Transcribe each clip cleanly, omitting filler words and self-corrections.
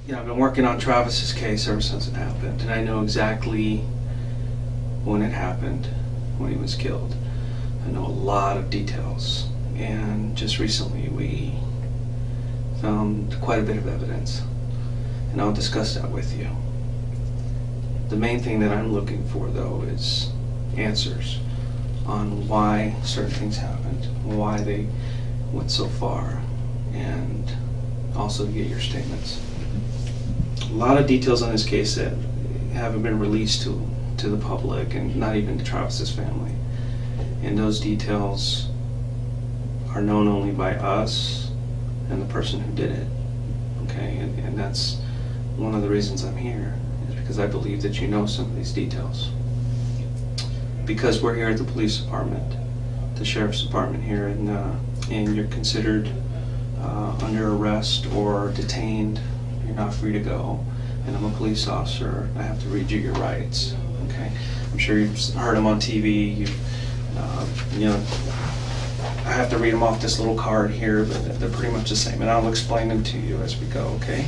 I've been working on Travis's case ever since it happened, and I know exactly when it happened, when he was killed. I know a lot of details, and just recently we found quite a bit of evidence, and I'll discuss that with you. The main thing that I'm looking for, though, is answers on why certain things happened, why they went so far, and also to get your statements. A lot of details on this case that haven't been released to the public, and not even to Travis's family. And those details are known only by us and the person who did it. Okay, and that's one of the reasons I'm here, is because I believe that you know some of these details. Because we're here at the police department, the sheriff's department here, and you're considered under arrest or detained. You're not free to go, and I'm a police officer. I have to read you your rights. Okay, I'm sure you've heard them on TV. I have to read them off this little card here, but they're pretty much the same, and I'll explain them to you as we go. Okay.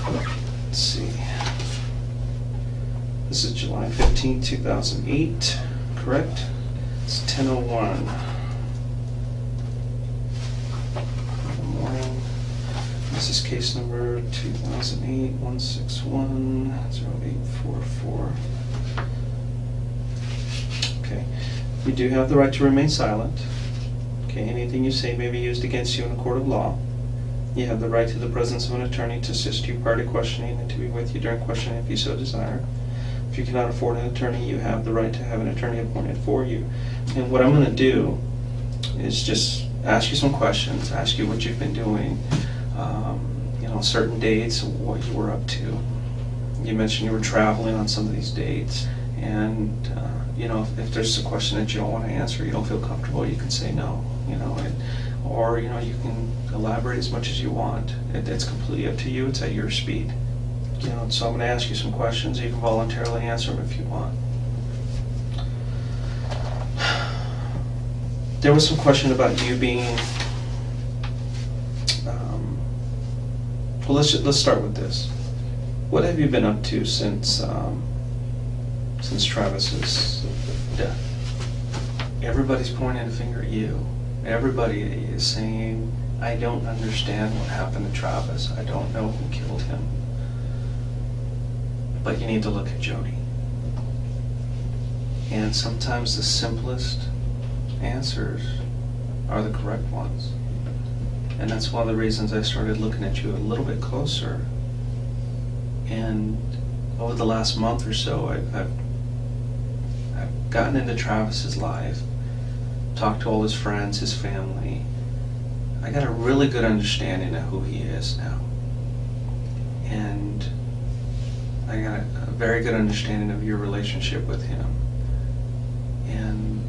Let's see. This is July 15, 2008, correct? It's 10:01 in the morning. This is case number 2008-161-0844. Okay. You do have the right to remain silent. Okay. Anything you say may be used against you in a court of law. You have the right to the presence of an attorney to assist you prior to questioning and to be with you during questioning if you so desire. If you cannot afford an attorney, you have the right to have an attorney appointed for you. And what I'm going to do is just ask you some questions, ask you what you've been doing, certain dates, what you were up to. You mentioned you were traveling on some of these dates, and if there's a question that you don't want to answer, you don't feel comfortable, you can say no, or you can elaborate as much as you want. It's completely up to you. It's at your speed. So I'm going to ask you some questions. You can voluntarily answer them if you want. There was some question about you being. Well, let's start with this. What have you been up to since Travis's death? Everybody's pointing a finger at you. Everybody is saying, "I don't understand what happened to Travis. I don't know who killed him." But you need to look at Jodi. And sometimes the simplest answers are the correct ones. And that's one of the reasons I started looking at you a little bit closer. And over the last month or so, I've gotten into Travis's life, talked to all his friends, his family. I got a really good understanding of who he is now. And I got a very good understanding of your relationship with him. And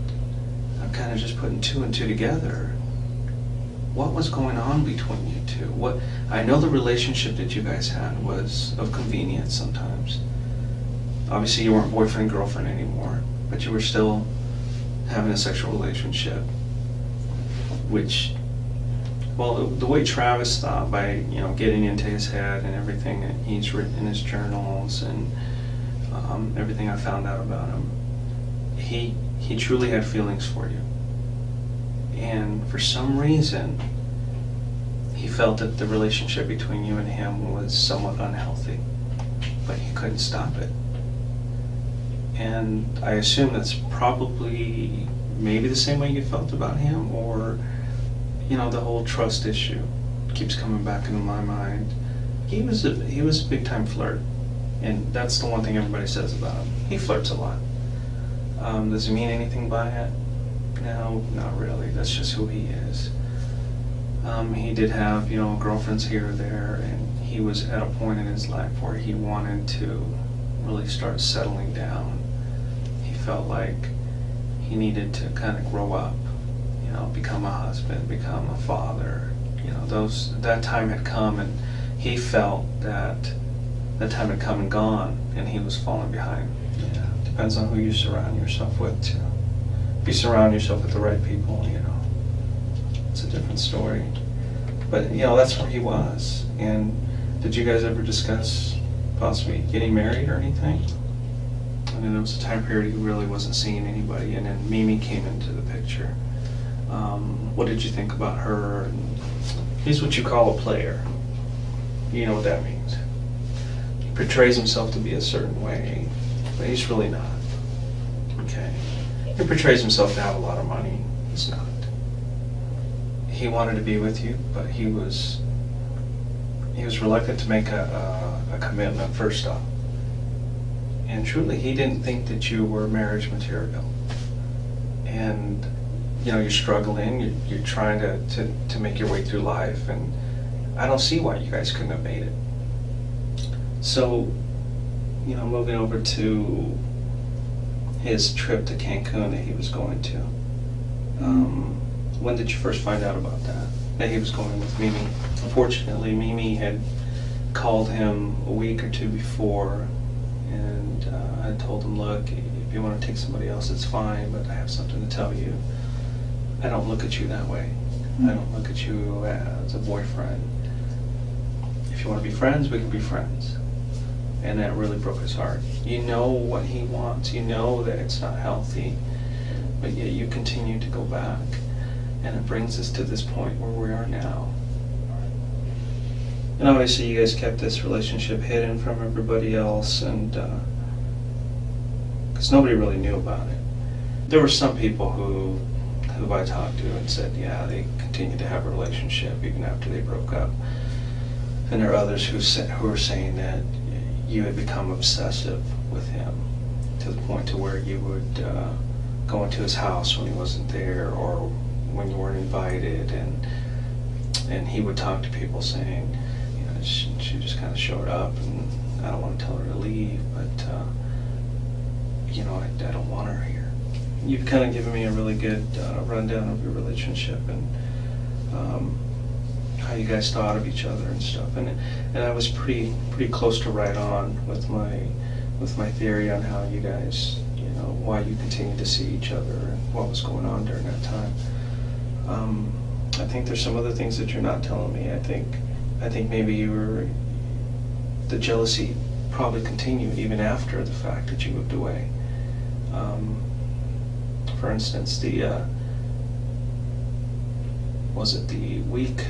I'm kind of just putting two and two together. What was going on between you two? I know the relationship that you guys had was of convenience sometimes. Obviously you weren't boyfriend and girlfriend anymore, but you were still having a sexual relationship, which, well, the way Travis thought, by getting into his head and everything that he's written in his journals and everything I found out about him, he truly had feelings for you. And for some reason, he felt that the relationship between you and him was somewhat unhealthy, but he couldn't stop it. And I assume that's probably maybe the same way you felt about him, or the whole trust issue keeps coming back into my mind. He was a big time flirt, and that's the one thing everybody says about him. He flirts a lot. Does he mean anything by it? No, not really. That's just who he is. He did have, girlfriends here or there, and he was at a point in his life where he wanted to really start settling down. He felt like he needed to kind of grow up, become a husband, become a father. That time had come, and he felt that time had come and gone, and he was falling behind. Yeah, depends on who you surround yourself with, too. If you surround yourself with the right people, it's a different story. But that's where he was, and Did you guys ever discuss possibly getting married or anything? I mean, there was a time period he really wasn't seeing anybody, and then Mimi came into the picture. What did you think about her? And he's what you call a player. You know what that means. He portrays himself to be a certain way, but he's really not. Okay. He portrays himself to have a lot of money. He's not. He wanted to be with you, but he was reluctant to make a commitment first off. And truly, he didn't think that you were marriage material. And you know, you're struggling, you're trying to make your way through life, and I don't see why you guys couldn't have made it. So, you know, moving over to his trip to Cancun that he was going to. When did you first find out about that he was going with Mimi? Unfortunately, Mimi had called him a week or two before, and I told him, look, if you want to take somebody else, it's fine, but I have something to tell you. I don't look at you that way. I don't look at you as a boyfriend. If you want to be friends, we can be friends. And that really broke his heart. You know what he wants. You know that it's not healthy, but yet you continue to go back. And it brings us to this point where we are now. And obviously you guys kept this relationship hidden from everybody else, and because nobody really knew about it. There were some people who I talked to and said, yeah, they continued to have a relationship even after they broke up. And there are others who were saying that you had become obsessive with him to the point to where you would go into his house when he wasn't there, or when you weren't invited, and he would talk to people saying, you know, she just kind of showed up, and I don't want to tell her to leave, but you know, I don't want her here. You've kind of given me a really good rundown of your relationship and how you guys thought of each other and stuff, and I was pretty close to right on with my theory on how you guys, you know, why you continued to see each other and what was going on during that time. I think there's some other things that you're not telling me. I think maybe the jealousy probably continued even after the fact that you moved away. For instance, was it the week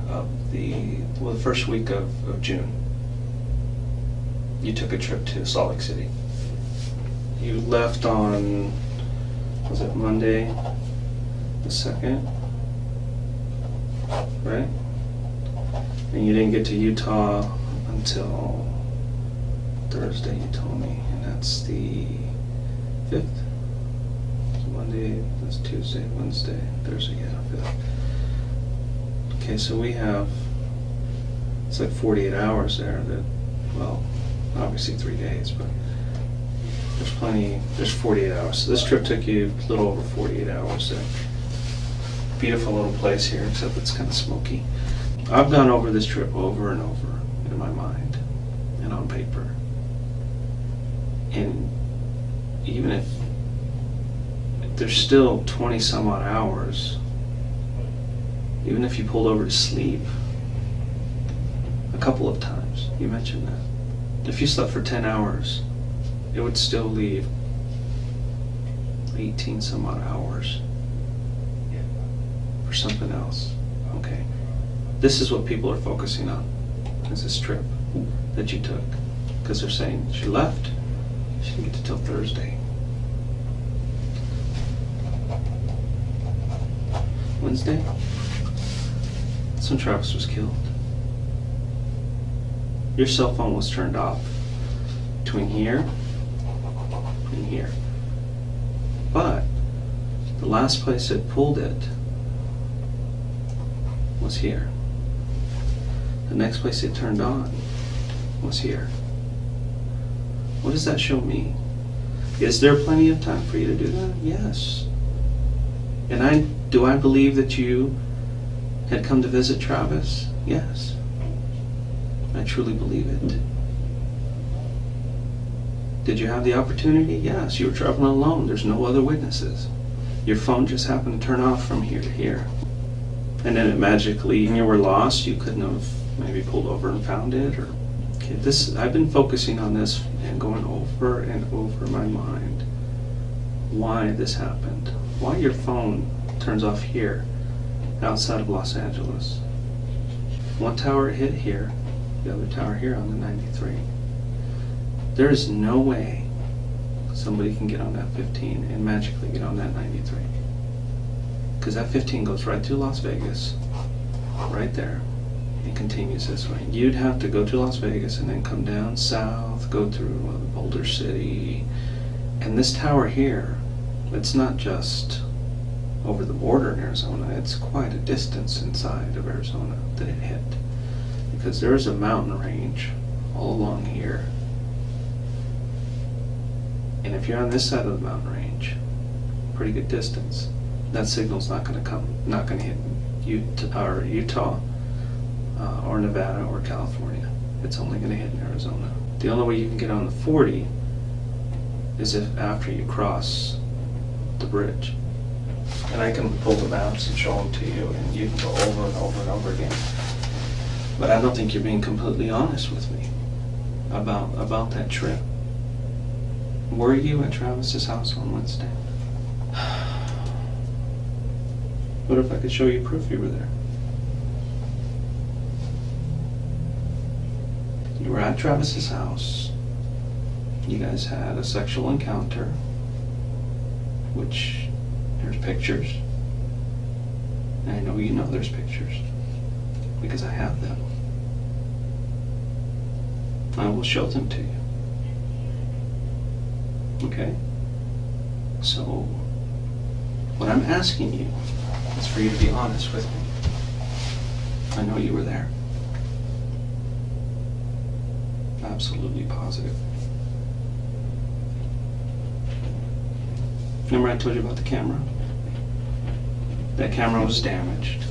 of the first week of June, you took a trip to Salt Lake City. You left on, was it Monday the 2nd, right? And you didn't get to Utah until Thursday, you told me, and that's the 5th. Monday, that's Tuesday, Wednesday, Thursday, yeah, 5th. Okay, so we have, it's like 48 hours there that, well, obviously 3 days, but there's 48 hours. So this trip took you a little over 48 hours there. Beautiful little place here, except it's kind of smoky. I've gone over this trip over and over in my mind and on paper. And even if there's still 20 some odd hours, even if you pulled over to sleep a couple of times, you mentioned that. If you slept for 10 hours, it would still leave 18 some odd hours for something else. Okay. This is what people are focusing on, is this trip that you took. Because they're saying she left, she didn't get to till Thursday. Wednesday? That's when Travis was killed. Your cell phone was turned off between here and here. But the last place it pulled it was here. The next place it turned on was here. What does that show me? Is there plenty of time for you to do that? Yes. And do I believe that you had come to visit Travis? Yes. I truly believe it. Did you have the opportunity? Yes. You were traveling alone. There's no other witnesses. Your phone just happened to turn off from here to here. And then it magically, you were lost. You couldn't have maybe pulled over and found it, or okay, this. I've been focusing on this and going over and over in my mind why this happened, why your phone turns off here outside of Los Angeles. One tower hit here, the other tower here on the 93. There is no way somebody can get on that 15 and magically get on that 93. Because that 15 goes right through Las Vegas, right there, and continues this way. You'd have to go to Las Vegas and then come down south, go through Boulder City. And this tower here, it's not just over the border in Arizona, it's quite a distance inside of Arizona that it hit. Because there is a mountain range all along here. And if you're on this side of the mountain range, pretty good distance, that signal's not going to hit Utah or Nevada or California. It's only going to hit in Arizona. The only way you can get on the 40 is if after you cross the bridge. And I can pull the maps and show them to you, and you can go over and over and over again. But I don't think you're being completely honest with me about that trip. Were you at Travis's house on Wednesday? What if I could show you proof you were there? You were at Travis's house. You guys had a sexual encounter, which there's pictures. And I know you know there's pictures because I have them. I will show them to you. Okay? So, what I'm asking you is for you to be honest with me. I know you were there. Absolutely positive. Remember I told you about the camera? That camera was damaged.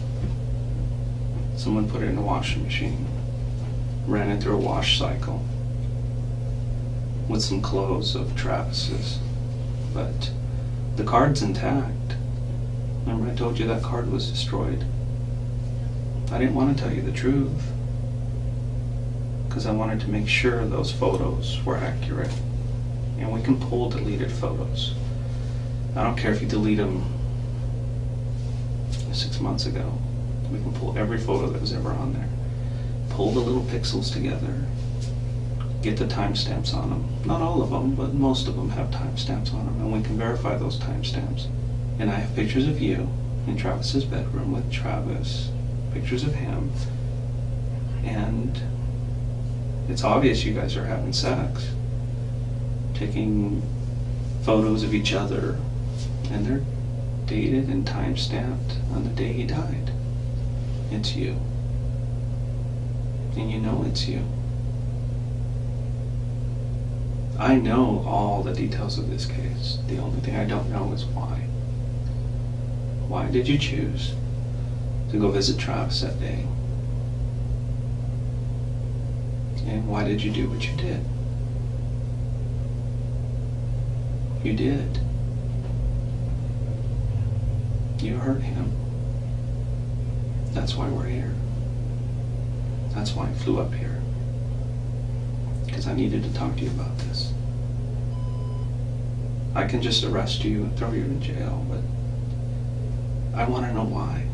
Someone put it in a washing machine, ran it through a wash cycle with some clothes of Travis's, but the card's intact. Remember I told you that card was destroyed? I didn't want to tell you the truth because I wanted to make sure those photos were accurate, and we can pull deleted photos. I don't care if you delete them 6 months ago. We can pull every photo that was ever on there. Pull the little pixels together. Get the timestamps on them. Not all of them, but most of them have timestamps on them, and we can verify those timestamps. And I have pictures of you in Travis's bedroom with Travis, pictures of him, and it's obvious you guys are having sex, taking photos of each other, and they're dated and time-stamped on the day he died. It's you. And you know it's you. I know all the details of this case. The only thing I don't know is why. Why did you choose to go visit Travis that day? And why did you do what you did? You did. You hurt him. That's why we're here. That's why I flew up here. Because I needed to talk to you about this. I can just arrest you and throw you in jail, but I want to know why.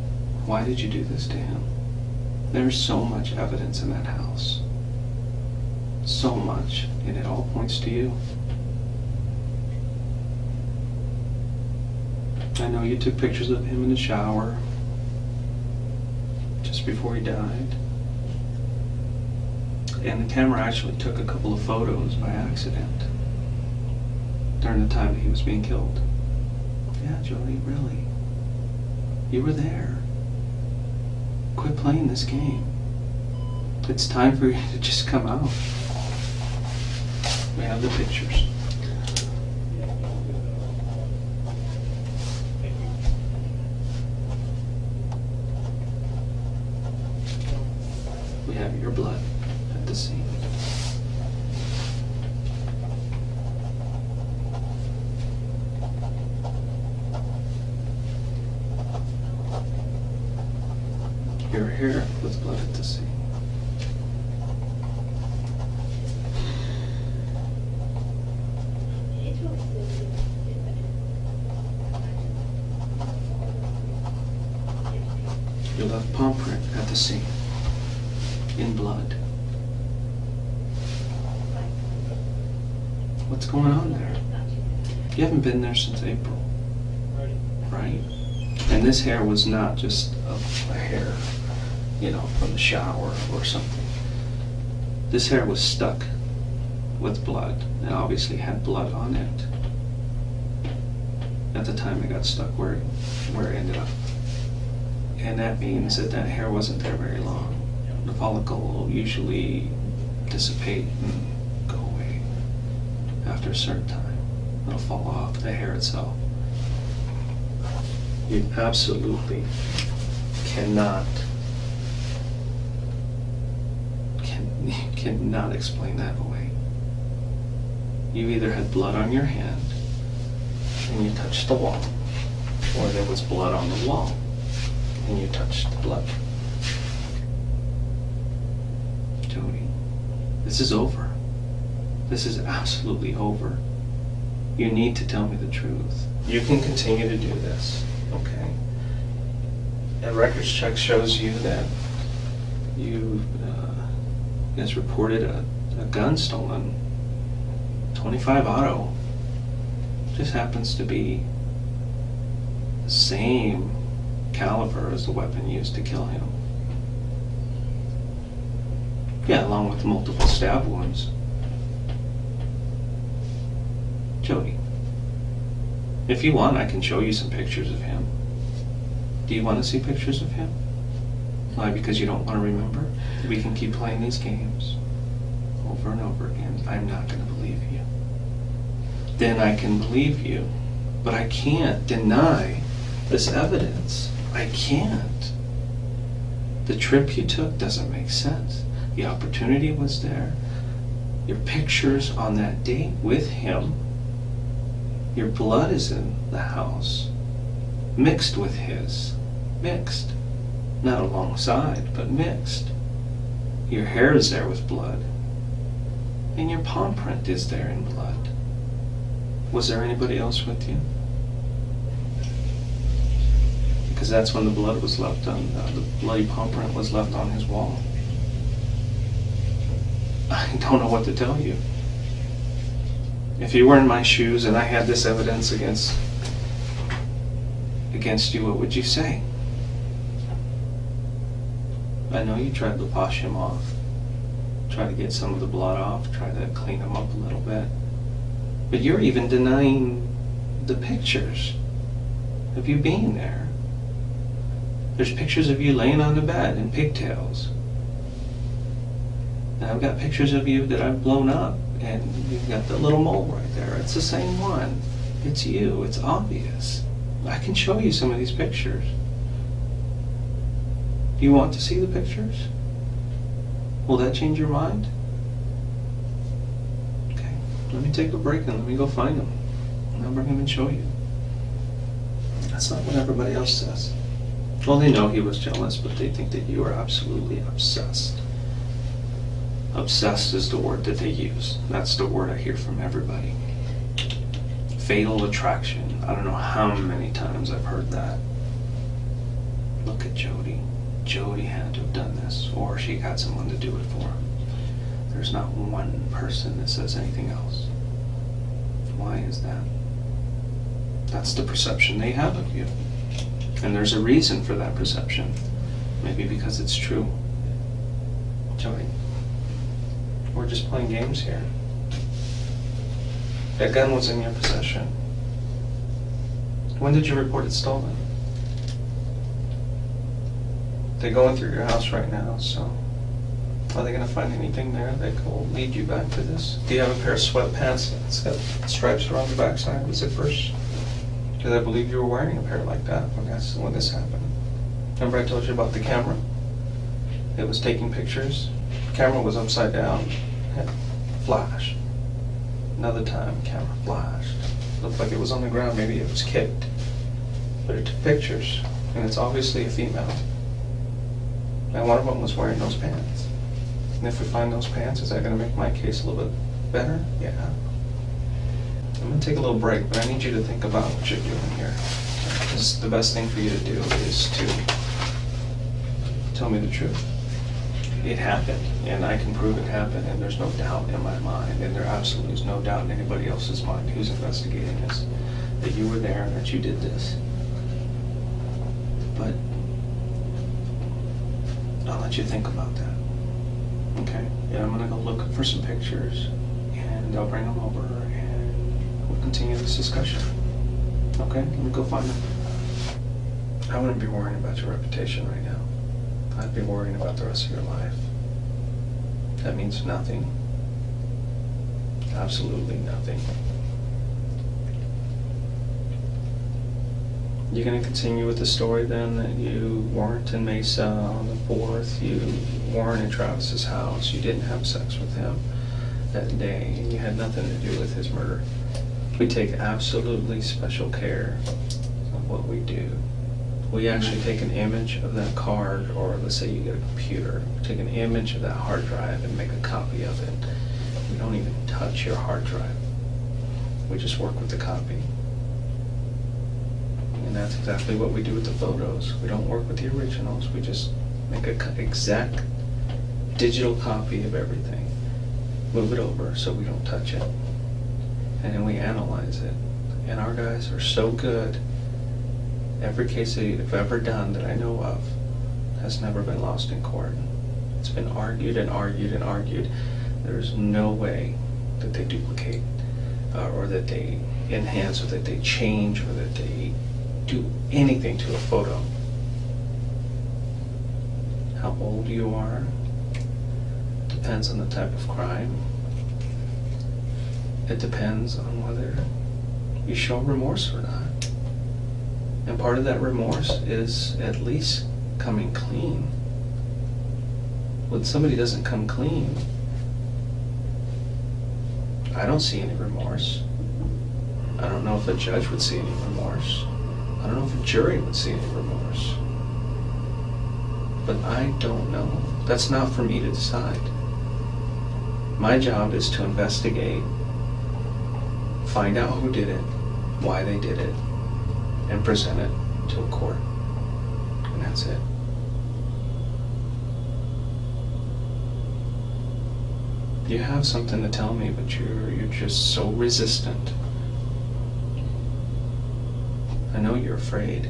Why did you do this to him? There's so much evidence in that house. So much, and it all points to you. I know you took pictures of him in the shower just before he died. And the camera actually took a couple of photos by accident during the time that he was being killed. Yeah, Jodi, really. You were there. Quit playing this game. It's time for you to just come out. We have the pictures. We have your blood at the scene. Your hair with blood at the scene. your left palm print at the scene, in blood. What's going on there? You haven't been there since April, right? And this hair was not just a hair, you know, from the shower or something. This hair was stuck with blood, and obviously had blood on it at the time it got stuck where it ended up. And that means that that hair wasn't there very long. The follicle will usually dissipate and go away after a certain time. It'll fall off, the hair itself. You absolutely cannot explain that away. You either had blood on your hand and you touched the wall, or there was blood on the wall and you touched the blood. Jodi, this is over. This is absolutely over. You need to tell me the truth. You can continue to do this, okay? A records check shows you that you guys reported a gun stolen. 25 auto. Just happens to be the same caliber as the weapon used to kill him. Yeah, along with multiple stab wounds. Jodi, if you want, I can show you some pictures of him. Do you want to see pictures of him? Why? Because you don't want to remember? We can keep playing these games over and over again. I'm not going to believe you. Then I can believe you. But I can't deny this evidence. I can't. The trip you took doesn't make sense. The opportunity was there. Your pictures on that date with him. Your blood is in the house, mixed with his. Mixed. Not alongside, but mixed. Your hair is there with blood. And your palm print is there in blood. Was there anybody else with you? Because that's when the blood was left on, the bloody palm print was left on his wall. I don't know what to tell you. If you were in my shoes and I had this evidence against you, what would you say? I know you tried to wash him off, try to get some of the blood off, try to clean him up a little bit. But you're even denying the pictures of you being there. There's pictures of you laying on the bed in pigtails. And I've got pictures of you that I've blown up, and you've got the little mole right there. It's the same one. It's you. It's obvious. I can show you some of these pictures. Do you want to see the pictures? Will that change your mind? Okay, let me take a break and let me go find them. And I'll bring them and show you. That's not what everybody else says. Well, they know he was jealous, but they think that you are absolutely obsessed. Obsessed is the word that they use. That's the word I hear from everybody. Fatal attraction. I don't know how many times I've heard that. Look at Jodi. Jodi had to have done this, or she got someone to do it for him. There's not one person that says anything else. Why is that? That's the perception they have of you. And there's a reason for that perception. Maybe because it's true. Jodi, we're just playing games here. That gun was in your possession. When did you report it stolen? They're going through your house right now, so are they going to find anything there that will lead you back to this? Do you have a pair of sweatpants that's got stripes around the backside? Was it first? Because I believe you were wearing a pair like that when this happened. Remember I told you about the camera? It was taking pictures. The camera was upside down. It flashed. Another time, the camera flashed. Looked like it was on the ground. Maybe it was kicked. But it took pictures, and it's obviously a female. And one of them was wearing those pants. And if we find those pants, is that going to make my case a little bit better? Yeah. I'm going to take a little break, but I need you to think about what you're doing here. Because the best thing for you to do is to tell me the truth. It happened, and I can prove it happened, and there's no doubt in my mind, and there absolutely is no doubt in anybody else's mind who's investigating this, that you were there and that you did this. But I'll let you think about that, okay? And I'm gonna go look for some pictures, and I'll bring them over, and we'll continue this discussion, okay? Let me go find them. I wouldn't be worrying about your reputation right now. I'd be worrying about the rest of your life. That means nothing. Absolutely nothing. You're going to continue with the story then that you weren't in Mesa on the 4th, you weren't in Travis's house, you didn't have sex with him that day, and you had nothing to do with his murder. We take absolutely special care of what we do. We actually take an image of that card, or let's say you get a computer, take an image of that hard drive and make a copy of it. We don't even touch your hard drive. We just work with the copy. And that's exactly what we do with the photos. We don't work with the originals. We just make an exact digital copy of everything. Move it over so we don't touch it. And then we analyze it. And our guys are so good. Every case they've ever done that I know of has never been lost in court. It's been argued and argued and argued. There's no way that they duplicate or that they enhance or that they change or that they do anything to a photo. How old you are depends on the type of crime. It depends on whether you show remorse or not. And part of that remorse is at least coming clean. When somebody doesn't come clean, I don't see any remorse. I don't know if a judge would see any remorse. I don't know if a jury would see any remorse. But I don't know. That's not for me to decide. My job is to investigate, find out who did it, why they did it, and present it to a court. And that's it. You have something to tell me, but you're just so resistant. I know you're afraid,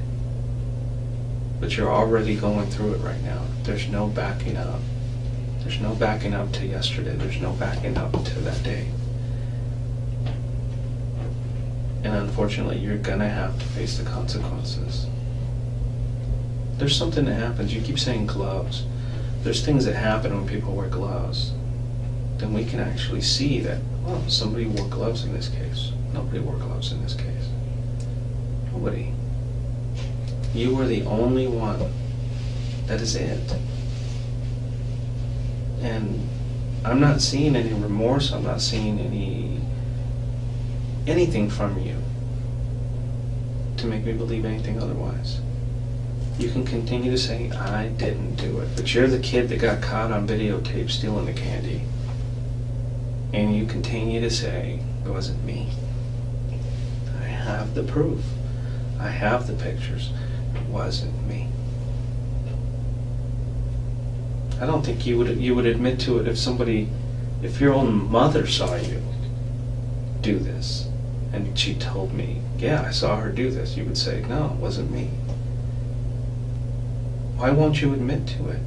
but you're already going through it right now. There's no backing up. There's no backing up to yesterday. There's no backing up to that day. And unfortunately, you're gonna have to face the consequences. There's something that happens. You keep saying gloves. There's things that happen when people wear gloves. Then we can actually see that, well, somebody wore gloves in this case. Nobody wore gloves in this case. Nobody. You were the only one. That is it. And I'm not seeing any remorse. I'm not seeing anything from you to make me believe anything otherwise. You can continue to say, I didn't do it, but you're the kid that got caught on videotape stealing the candy. And you continue to say, it wasn't me. I have the proof. I have the pictures. It wasn't me. I don't think you would admit to it if your own mother saw you do this. And she told me, yeah, I saw her do this. You would say, no, it wasn't me. Why won't you admit to it?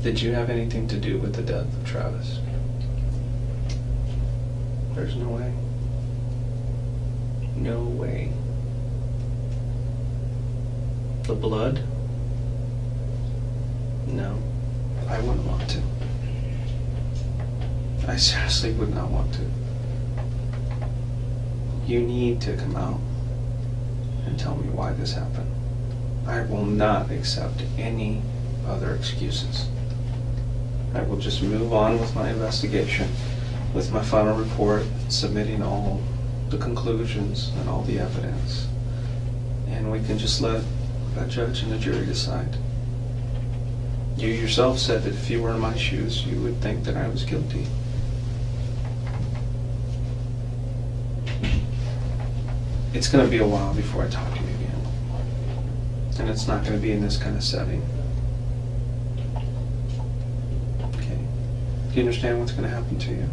Did you have anything to do with the death of Travis? There's no way. No way. The blood? No. I wouldn't want to. I seriously would not want to. You need to come out and tell me why this happened. I will not accept any other excuses. I will just move on with my investigation, with my final report, submitting all the conclusions and all the evidence. And we can just let that judge and the jury decide. You yourself said that if you were in my shoes, you would think that I was guilty. It's going to be a while before I talk to you again. And it's not going to be in this kind of setting. Okay. Do you understand what's going to happen to you?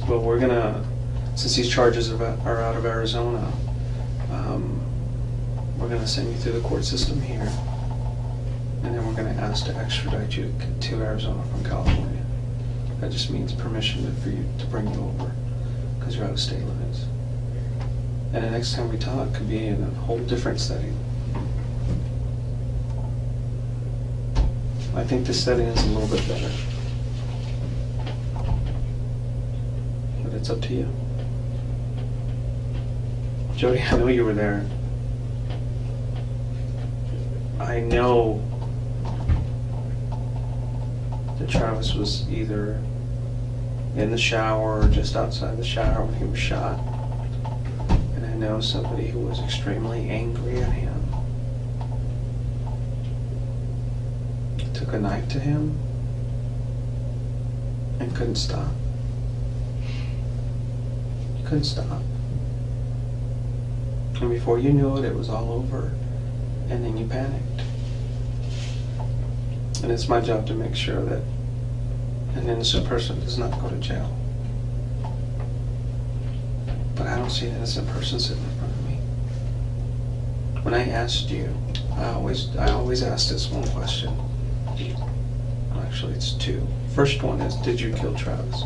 Well, we're going to, since these charges are out of Arizona, we're going to send you through the court system here. And then we're going to ask to extradite you to Arizona from California. That just means permission for you to bring you over, because you're out of state limits. And the next time we talk could be in a whole different setting. I think this setting is a little bit better. But it's up to you. Jodi, I know you were there. I know that Travis was either in the shower or just outside the shower when he was shot. And I know somebody who was extremely angry at him took a knife to him and couldn't stop. He couldn't stop. And before you knew it, it was all over. And then you panicked. And it's my job to make sure that an innocent person does not go to jail. But I don't see an innocent person sitting in front of me. When I asked you, I always ask this one question. Well, actually, it's two. First one is, did you kill Travis?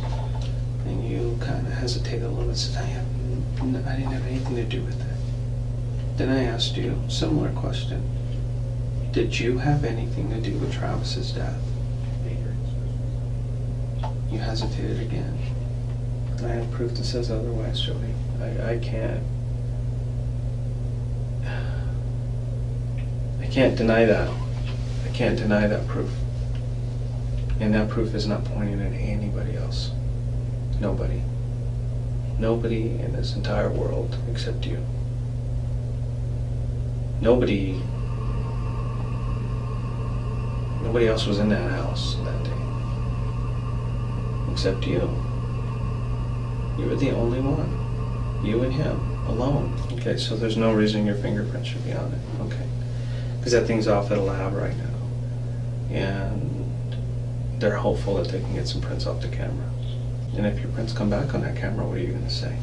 And you kind of hesitated a little bit and said, I didn't have anything to do with that. Then I asked you a similar question. Did you have anything to do with Travis's death? You hesitated again. I have proof that says otherwise, Jodi. I can't deny that. I can't deny that proof. And that proof is not pointing at anybody else. Nobody. Nobody in this entire world except you. Nobody else was in that house that day, except you. You were the only one. You and him, alone. Okay, so there's no reason your fingerprints should be on it. Okay. Because that thing's off at a lab right now. And they're hopeful that they can get some prints off the camera. And if your prints come back on that camera, what are you going to say?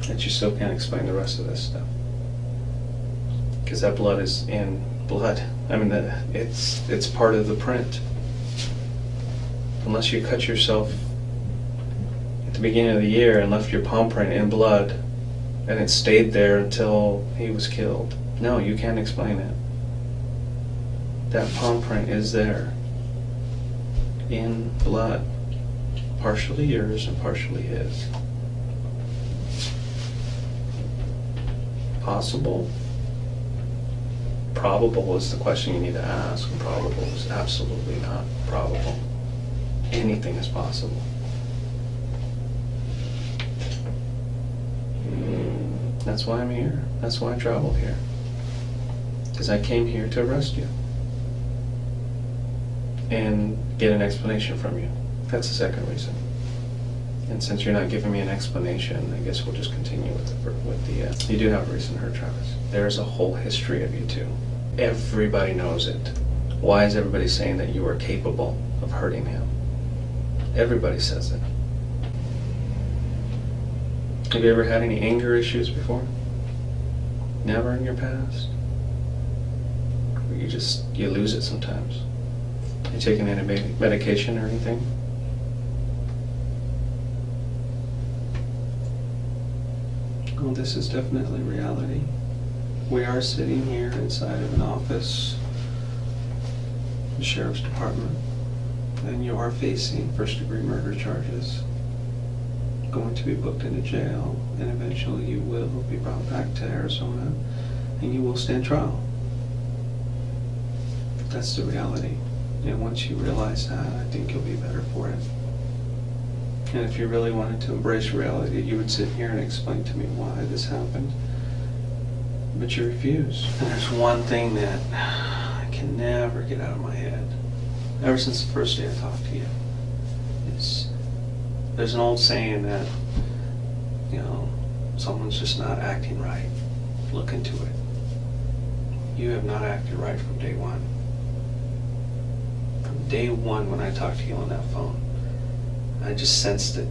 That you still can't explain the rest of this stuff. Because that blood is in blood. I mean, it's part of the print. Unless you cut yourself at the beginning of the year and left your palm print in blood and it stayed there until he was killed. No, you can't explain it. That palm print is there in blood. Partially yours and partially his. Possible? Probable is the question you need to ask, and probable is absolutely not probable. Anything is possible. That's why I'm here. That's why I traveled here. Because I came here to arrest you. And get an explanation from you. That's the second reason. And since you're not giving me an explanation, I guess we'll just continue with the you do have a reason to hurt Travis. There's a whole history of you two. Everybody knows it. Why is everybody saying that you are capable of hurting him? Everybody says it. Have you ever had any anger issues before? Never in your past? Or you lose it sometimes? You taking any medication or anything? Well, this is definitely reality. We are sitting here inside of an office, the sheriff's department, and you are facing first-degree murder charges. Going to be booked into jail, and eventually you will be brought back to Arizona, and you will stand trial. That's the reality. And once you realize that, I think you'll be better for it. And if you really wanted to embrace reality, you would sit here and explain to me why this happened. But you refuse. And there's one thing that I can never get out of my head, ever since the first day I talked to you, is There's an old saying that, someone's just not acting right. Look into it. You have not acted right from day one. From day one when I talked to you on that phone, I just sensed that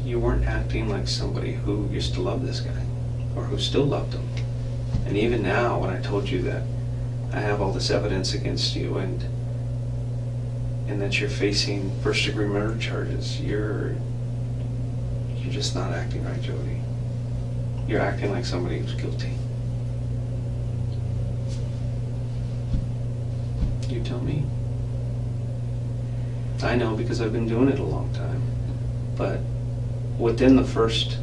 you weren't acting like somebody who used to love this guy, or who still loved him. And even now, when I told you that I have all this evidence against you and that you're facing first-degree murder charges, you're just not acting right, Jodi. You're acting like somebody who's guilty. You tell me. I know because I've been doing it a long time. But within the first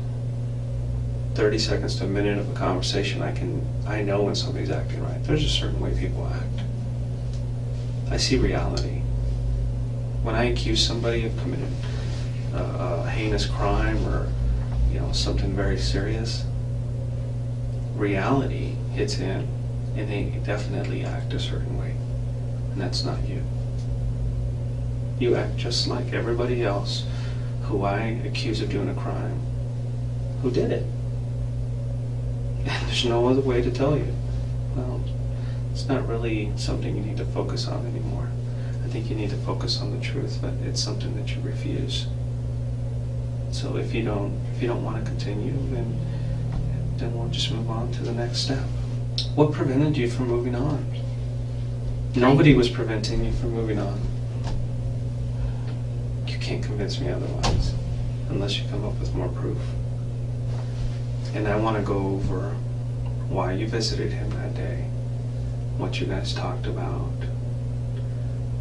30 seconds to a minute of a conversation, I know when somebody's acting right. There's a certain way people act. I see reality. When I accuse somebody of committing a heinous crime or something very serious, reality hits in, and they definitely act a certain way, and that's not you. You act just like everybody else who I accuse of doing a crime, who did it. And there's no other way to tell you. Well, it's not really something you need to focus on anymore. I think you need to focus on the truth, but it's something that you refuse. So if you don't want to continue, then we'll just move on to the next step. What prevented you from moving on? Nobody was preventing you from moving on. You can't convince me otherwise, unless you come up with more proof. And I want to go over why you visited him that day, what you guys talked about,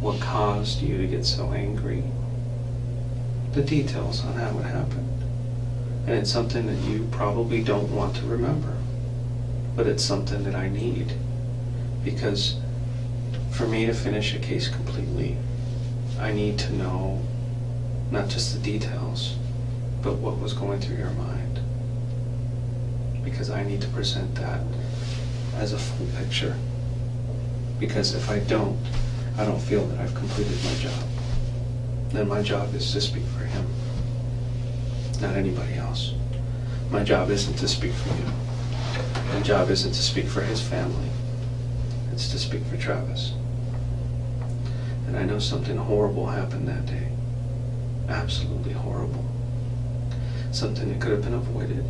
what caused you to get so angry, the details on how it happened. And it's something that you probably don't want to remember, but it's something that I need, because for me to finish a case completely, I need to know not just the details, but what was going through your mind, because I need to present that as a full picture. Because if I don't feel that I've completed my job. Then my job is to speak for him, not anybody else. My job isn't to speak for you. My job isn't to speak for his family. It's to speak for Travis. And I know something horrible happened that day. Absolutely horrible. Something that could have been avoided.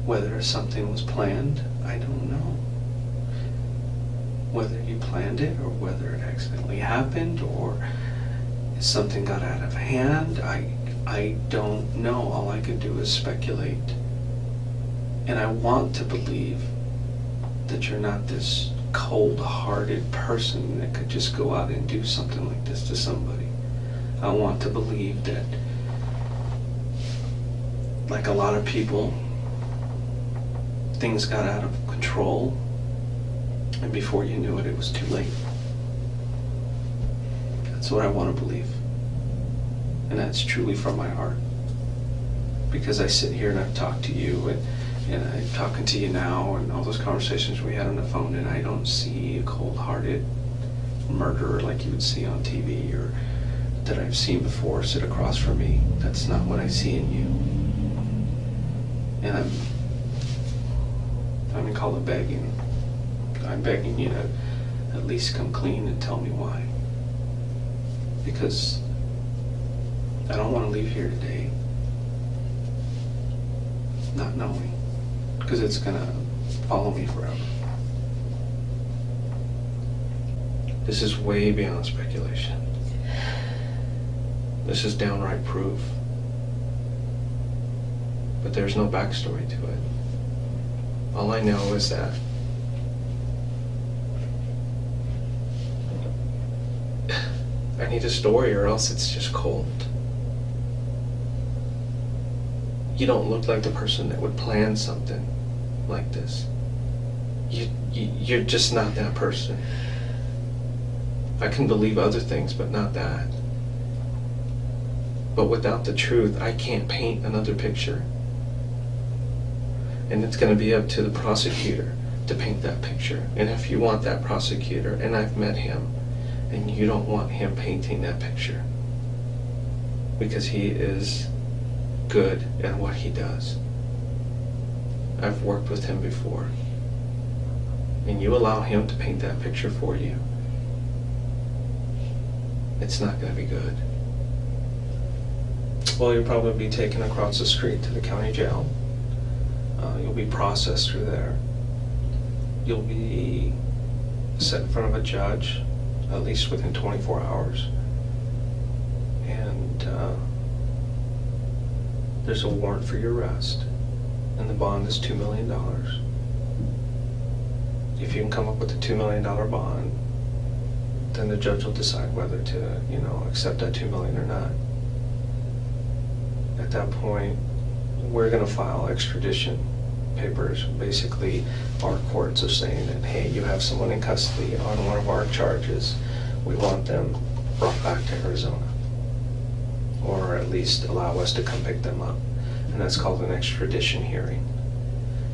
Whether something was planned, I don't know. Whether you planned it or whether it accidentally happened or something got out of hand, I don't know. All I can do is speculate. And I want to believe that you're not this cold-hearted person that could just go out and do something like this to somebody. I want to believe that, like a lot of people, things got out of control, and before you knew it, it was too late. That's what I want to believe. And that's truly from my heart. Because I sit here and I've talked to you, and I'm talking to you now, and all those conversations we had on the phone, and I don't see a cold-hearted murderer like you would see on TV or that I've seen before sit across from me. That's not what I see in you. And I'm gonna call it begging. I'm begging you to at least come clean and tell me why. Because I don't want to leave here today not knowing, because it's gonna follow me forever. This is way beyond speculation. This is downright proof. But there's no backstory to it. All I know is that I need a story, or else it's just cold. You don't look like the person that would plan something like this. You're just not that person. I can believe other things, but not that. But without the truth, I can't paint another picture. And it's going to be up to the prosecutor to paint that picture. And if you want that prosecutor, and I've met him, And you don't want him painting that picture, because he is good at what he does. I've worked with him before. And you allow him to paint that picture for you, it's not going to be good. Well, you'll probably be taken across the street to the county jail. You'll be processed through there. You'll be set in front of a judge, at least within 24 hours. And there's a warrant for your arrest, and the bond is $2 million. If you can come up with a $2 million bond, then the judge will decide whether to, accept that $2 million or not. At that point, we're going to file extradition papers. Basically, our courts are saying that, hey, you have someone in custody on one of our charges. We want them brought back to Arizona, or at least allow us to come pick them up. And that's called an extradition hearing.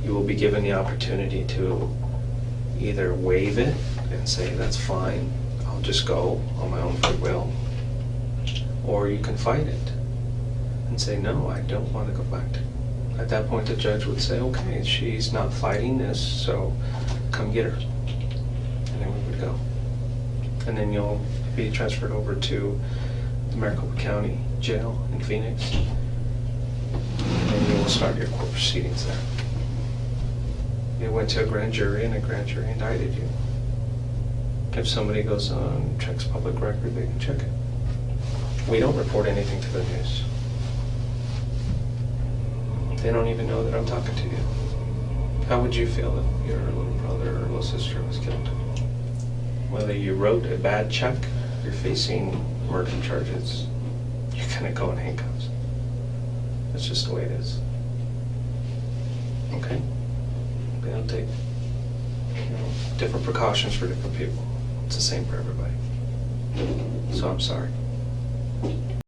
You will be given the opportunity to either waive it and say, that's fine, I'll just go on my own free will, or you can fight it and say, no, I don't want to go back to. At that point, the judge would say, okay, she's not fighting this, so come get her. And then we would go. And then you'll be transferred over to the Maricopa County Jail in Phoenix. And then you will start your court proceedings there. You went to a grand jury, and a grand jury indicted you. If somebody goes on and checks public record, they can check it. We don't report anything to the news. They don't even know that I'm talking to you. How would you feel if your little brother or little sister was killed? Whether you wrote a bad check, you're facing murder charges, you're gonna go in handcuffs. That's just the way it is. Okay? They don't take different precautions for different people. It's the same for everybody. So I'm sorry.